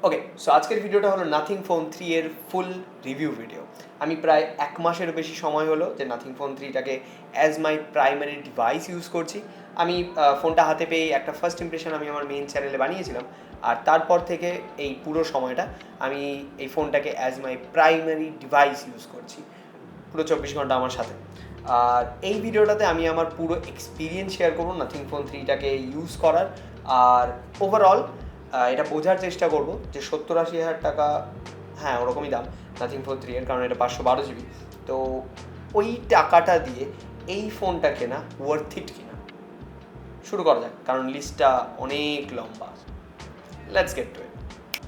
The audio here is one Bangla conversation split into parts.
ওকে, সো আজকের ভিডিওটা হলো নাথিং ফোন 3 এর ফুল রিভিউ ভিডিও। আমি প্রায় 1 মাসেরও বেশি সময় হলো যে নাথিং ফোন 3টাকে as my primary device use করছি। আমি ফোনটা হাতে পেয়ে একটা ফার্স্ট ইমপ্রেশন আমি আমার মেইন চ্যানেলে বানিয়েছিলাম, আর তারপর থেকে এই পুরো সময়টা আমি এই ফোনটাকে as my primary device use করছি, পুরো 24 ঘন্টা আমার সাথে। আর এই ভিডিওটাতে আমি আমার পুরো এক্সপিরিয়েন্স শেয়ার করবো নাথিং ফোন 3টাকে ইউজ করার। আর ওভারঅল এটা বোঝার চেষ্টা করব যে 70-80 হাজার টাকা, হ্যাঁ ওরকমই দাম নাথিং ফোন 3 এর, কারণ এটা 512 GB। তো ওই টাকাটা দিয়ে এই ফোনটা কেনা ওয়ার্থ ইট কিনা, শুরু করা যাক, কারণ লিস্টটা অনেক লম্বা। Let's get to it.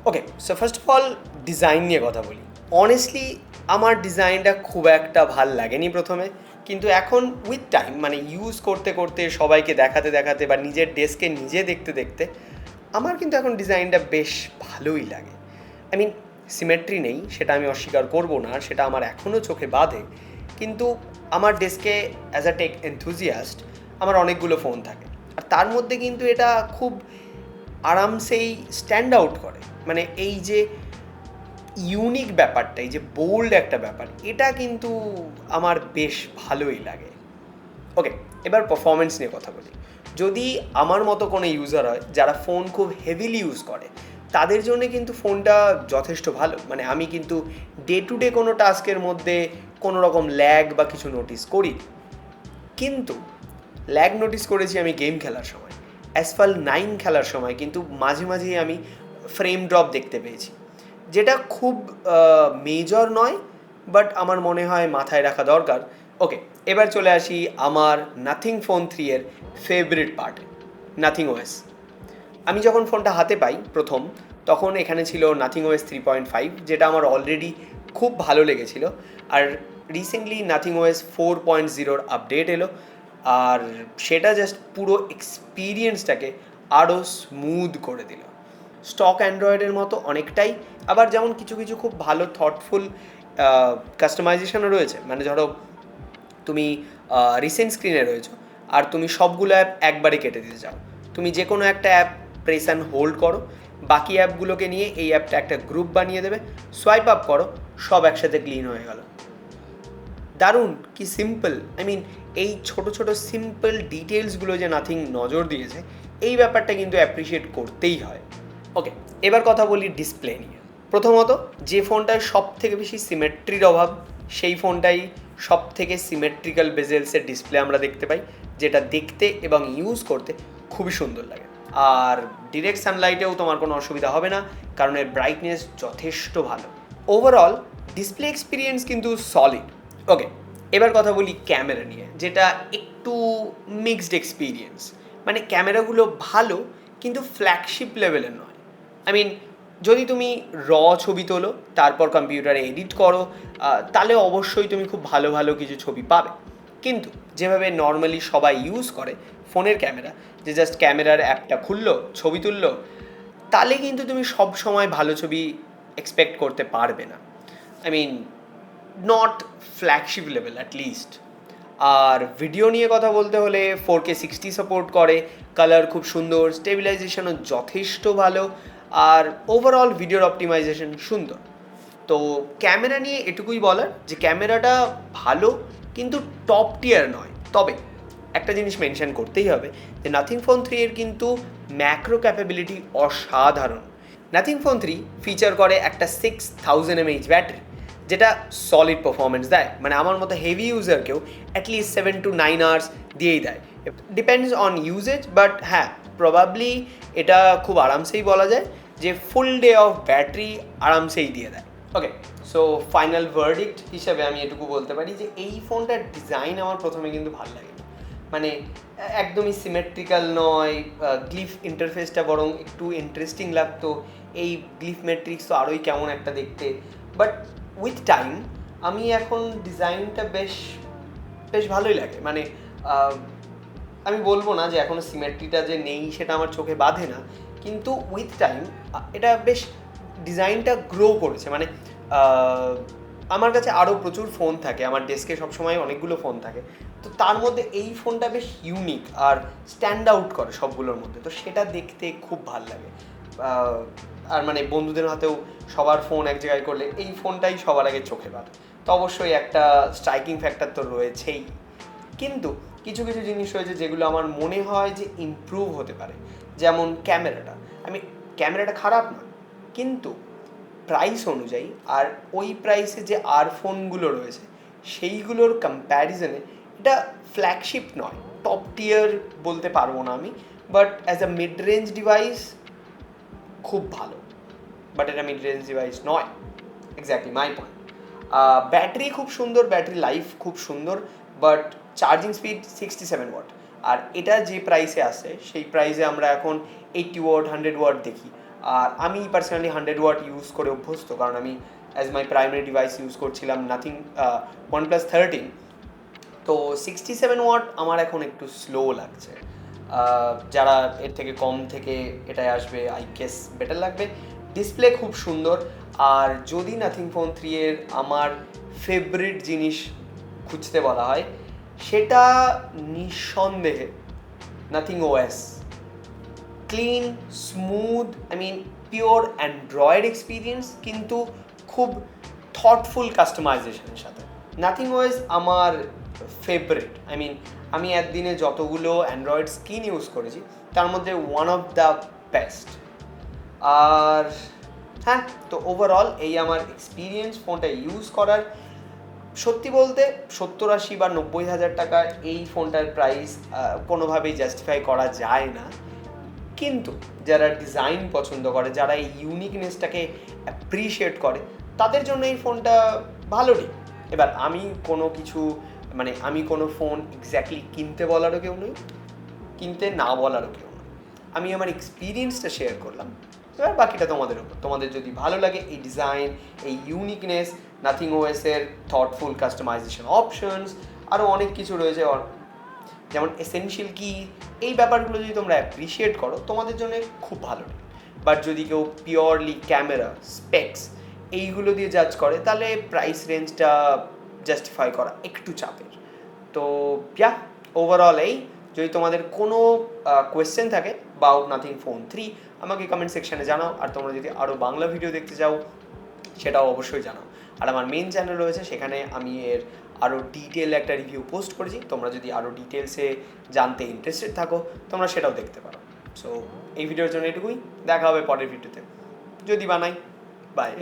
Okay, so first of all design নিয়ে কথা বলি। অনেস্টলি আমার ডিজাইনটা খুব একটা ভাল লাগেনি প্রথমে, কিন্তু এখন উইথ টাইম মানে ইউজ করতে করতে, সবাইকে দেখাতে দেখাতে বা নিজের ডেস্কে নিজে দেখতে দেখতে আমার কিন্তু এখন ডিজাইনটা বেশ ভালোই লাগে। আই মিন, সিমেট্রি নেই সেটা আমি অস্বীকার করব না, সেটা আমার এখনও চোখে বাধে, কিন্তু আমার ডেস্কে অ্যাজ আ টেক এনথুজিয়াস্ট আমার অনেকগুলো ফোন থাকে, আর তার মধ্যে কিন্তু এটা খুব আরামসেই স্ট্যান্ড আউট করে। মানে এই যে ইউনিক ব্যাপারটা, এই যে বোল্ড একটা ব্যাপার, এটা কিন্তু আমার বেশ ভালোই লাগে। ওকে, এবার পারফরমেন্স নিয়ে কথা বলি। যদি আমার মতো কোনো ইউজার হয় যারা ফোন খুব হেভিলি ইউজ করে, তাদের জন্য কিন্তু ফোনটা যথেষ্ট ভালো। মানে আমি কিন্তু ডে টু ডে কোনো টাস্কের মধ্যে কোনো রকম ল্যাগ বা কিছু নোটিস করি, কিন্তু ল্যাগ নোটিস করেছি আমি গেম খেলার সময়। অ্যাসফাল 9 খেলার সময় কিন্তু মাঝে মাঝেই আমি ফ্রেম ড্রপ দেখতে পেয়েছি, যেটা খুব মেজর নয়, বাট আমার মনে হয় মাথায় রাখা দরকার। ওকে, এবার চলে আসি আমার নাথিং ফোন 3 এর ফেভারিট পার্টে, নাথিং ওএস। আমি যখন ফোনটা হাতে পাই প্রথম, তখন এখানে ছিল নাথিং ওএস 3.5, যেটা আমার অলরেডি খুব ভালো লেগেছিল। আর রিসেন্টলি নাথিং ওএস 4.0 আপডেট এলো, আর সেটা জাস্ট পুরো এক্সপিরিয়েন্সটাকে আরও স্মুথ করে দিল। স্টক অ্যান্ড্রয়েডের মতো অনেকটাই, আবার যেমন কিছু কিছু খুব ভালো থটফুল কাস্টমাইজেশনও রয়েছে। মানে ধরো তুমি রিসেন্ট স্ক্রিনে রয়েছো, আর তুমি সবগুলো অ্যাপ একবারে কেটে দিতে চাও, তুমি যে কোনো একটা অ্যাপ প্রেস অ্যান্ড হোল্ড করো, বাকি অ্যাপগুলোকে নিয়ে এই অ্যাপটা একটা গ্রুপ বানিয়ে দেবে, সোয়াইপ আপ করো, সব একসাথে ক্লিন হয়ে গেল। দারুণ, কি সিম্পল! আই মিন, এই ছোটো ছোটো সিম্পল ডিটেলসগুলো যে নাথিং নজর দিয়েছে, এই ব্যাপারটা কিন্তু অ্যাপ্রিসিয়েট করতেই হয়। ওকে, এবার কথা বলি ডিসপ্লে নিয়ে। প্রথমত, যে ফোনটায় সব থেকে বেশি সিমেট্রির অভাব, সেই ফোনটাই সব থেকে সিমেট্রিক্যাল বেজেলসের ডিসপ্লে আমরা দেখতে পাই, যেটা দেখতে এবং ইউজ করতে খুবই সুন্দর লাগে। আর ডিরেক্ট সানলাইটেও তোমার কোনো অসুবিধা হবে না, কারণ এর ব্রাইটনেস যথেষ্ট ভালো। ওভারঅল ডিসপ্লে এক্সপিরিয়েন্স কিন্তু সলিড। ওকে, এবার কথা বলি ক্যামেরা নিয়ে, যেটা একটু মিক্সড এক্সপিরিয়েন্স। মানে ক্যামেরাগুলো ভালো, কিন্তু ফ্ল্যাগশিপ লেভেলের নয়। আই মিন, যদি তুমি র ছবি তোলো, তারপর কম্পিউটারে এডিট করো, তাহলে অবশ্যই তুমি খুব ভালো ভালো কিছু ছবি পাবে। কিন্তু যেভাবে নর্মালি সবাই ইউজ করে ফোনের ক্যামেরা, যে জাস্ট ক্যামেরার অ্যাপটা খুললো, ছবি তুললো, তাহলে কিন্তু তুমি সব সময় ভালো ছবি এক্সপেক্ট করতে পারবে না। I mean, not flagship level at least. আর ভিডিও নিয়ে কথা বলতে হলে 4K 60 সাপোর্ট করে, কালার খুব সুন্দর, স্টেবিলাইজেশনও যথেষ্ট ভালো, আর ওভারঅল ভিডিওর অপটিমাইজেশন সুন্দর। তো ক্যামেরা নিয়ে এটুকুই বলার যে ক্যামেরাটা ভালো, কিন্তু টপ টিয়ার নয়। তবে একটা জিনিস মেনশন করতেই হবে, যে নাথিং ফোন 3 এর কিন্তু ম্যাক্রো ক্যাপাবিলিটি অসাধারণ। নাথিং ফোন 3 ফিচার করে একটা 6000 mAh ব্যাটারি, যেটা সলিড পারফরমেন্স দেয়। মানে আমার মতো হেভি ইউজারকেও অ্যাটলিস্ট 7 to 9 আওয়ার্স দিয়েই দেয়, ডিপেন্ডস অন ইউজেজ। বাট হ্যাঁ, প্রবাবলি এটা খুব আরামসেই বলা যায় যে ফুল ডে অফ ব্যাটারি আরামসেই দিয়ে দেয়। ওকে, সো ফাইনাল ভার্ডিক্ট হিসাবে আমি এটুকু বলতে পারি যে এই ফোনটার ডিজাইন আমার প্রথমে কিন্তু ভালো লাগে। মানে একদমই সিমেট্রিক্যাল নয়, গ্লিফ ইন্টারফেসটা বরং একটু ইন্টারেস্টিং লাগতো। এই গ্লিফ ম্যাট্রিক্স তো আরোই কেমন একটা দেখতে। বাট উইথ টাইম আমি এখন ডিজাইনটা বেশ বেশ ভালোই লাগে। মানে আমি বলবো না যে এখনও সিমেট্রিটা যে নেই সেটা আমার চোখে বাঁধে না, কিন্তু উইথ টাইম এটা বেশ ডিজাইনটা গ্রো করেছে। মানে আমার কাছে আরও প্রচুর ফোন থাকে, আমার ডেস্কে সবসময় অনেকগুলো ফোন থাকে, তো তার মধ্যে এই ফোনটা বেশ ইউনিক আর স্ট্যান্ড আউট করে সবগুলোর মধ্যে, তো সেটা দেখতে খুব ভাল লাগে। আর মানে বন্ধুদের হাতেও সবার ফোন এক জায়গায় করলে এই ফোনটাই সবার আগে চোখে পড়ে। তো অবশ্যই একটা স্ট্রাইকিং ফ্যাক্টর তো রয়েছেই, কিন্তু কিছু কিছু জিনিস রয়েছে যেগুলো আমার মনে হয় যে ইমপ্রুভ হতে পারে। যেমন ক্যামেরাটা, ক্যামেরাটা খারাপ না, কিন্তু প্রাইস অনুযায়ী আর ওই প্রাইসে যে আর ফোনগুলো রয়েছে সেইগুলোর কম্প্যারিজনে এটা ফ্ল্যাগশিপ নয়, টপ টিয়ার বলতে পারবো না আমি, but as a mid range device খুব ভালো, বাট এটা মিড রেঞ্জ ডিভাইস নয়। Exactly my point. ব্যাটারি খুব সুন্দর, ব্যাটারি লাইফ খুব সুন্দর, বাট চার্জিং স্পিড 67 ওয়াট। আর এটা যে প্রাইসে আসে সেই প্রাইসে আমরা এখন 80 ওয়াট 100 ওয়াট দেখি। আর আমি পার্সোনালি 100 ওয়াট ইউজ করে অভ্যস্ত, কারণ আমি as my primary device use করছিলাম নাথিং OnePlus 13। তো 67 ওয়াট আমার এখন একটু স্লো লাগছে। যারা এর থেকে কম থেকে এটায় আসবে আই গেস বেটার লাগবে। ডিসপ্লে খুব সুন্দর। আর যদি নাথিং ফোন 3 এর আমার ফেভারিট জিনিস খুঁজতে বলা হয়, সেটা নিঃসন্দেহে nothing OS. Clean, smooth, pure Android experience, কিন্তু খুব থটফুল কাস্টমাইজেশনের সাথে। নাথিং ওএস আমার ফেভারিট। আমি একদিনে যতগুলো অ্যান্ড্রয়েড স্কিন ইউজ করেছি তার মধ্যে ওয়ান অফ দ্য বেস্ট। আর হ্যাঁ, তো ওভারঅল এই আমার এক্সপিরিয়েন্স ফোনটা ইউজ করার। সত্যি বলতে 70-80 বা 90 হাজার টাকা এই ফোনটার প্রাইস কোনোভাবেই জাস্টিফাই করা যায় না, কিন্তু যারা ডিজাইন পছন্দ করে, যারা এই ইউনিকনেসটাকে অ্যাপ্রিসিয়েট করে, তাদের জন্য এই ফোনটা ভালোই। এবার আমি কোনো ফোন এক্স্যাক্টলি কিনতে বলারও কেউ নই, কিনতে না বলারও কেউ নই। আমি আমার এক্সপিরিয়েন্সটা শেয়ার করলাম, এবার বাকিটা তোমাদের উপর। তোমাদের যদি ভালো লাগে এই ডিজাইন, এই ইউনিকনেস, নাথিং ওএসের থটফুল কাস্টমাইজেশন অপশনস, আরও অনেক কিছু রয়েছে, যেমন এসেনশিয়াল কি, এই ব্যাপারগুলো যদি তোমরা অ্যাপ্রিসিয়েট করো তোমাদের জন্য খুব ভালো। বাট যদি কেউ পিওরলি ক্যামেরা, স্পেক্স এইগুলো দিয়ে জাজ করে, তাহলে প্রাইস রেঞ্জটা জাস্টিফাই করা একটু চাপের। তো ওভারঅল এই, যদি তোমাদের কোনো কোয়েশ্চেন থাকে অ্যাবাউট নাথিং ফোন 3 আমাকে কমেন্ট সেকশানে জানাও। আর তোমরা যদি আরও বাংলা ভিডিও দেখতে চাও সেটাও অবশ্যই জানাও। আর আমার মেন চ্যানেল রয়েছে, সেখানে আমি এর আরও ডিটেল একটা রিভিউ পোস্ট করেছি। তোমরা যদি আরও ডিটেলসে জানতে ইন্টারেস্টেড থাকো তোমরা সেটাও দেখতে পারো। সো এই ভিডিওর জন্য এটুকুই, দেখা হবে পরের ভিডিওতে যদি বানাই। বাই।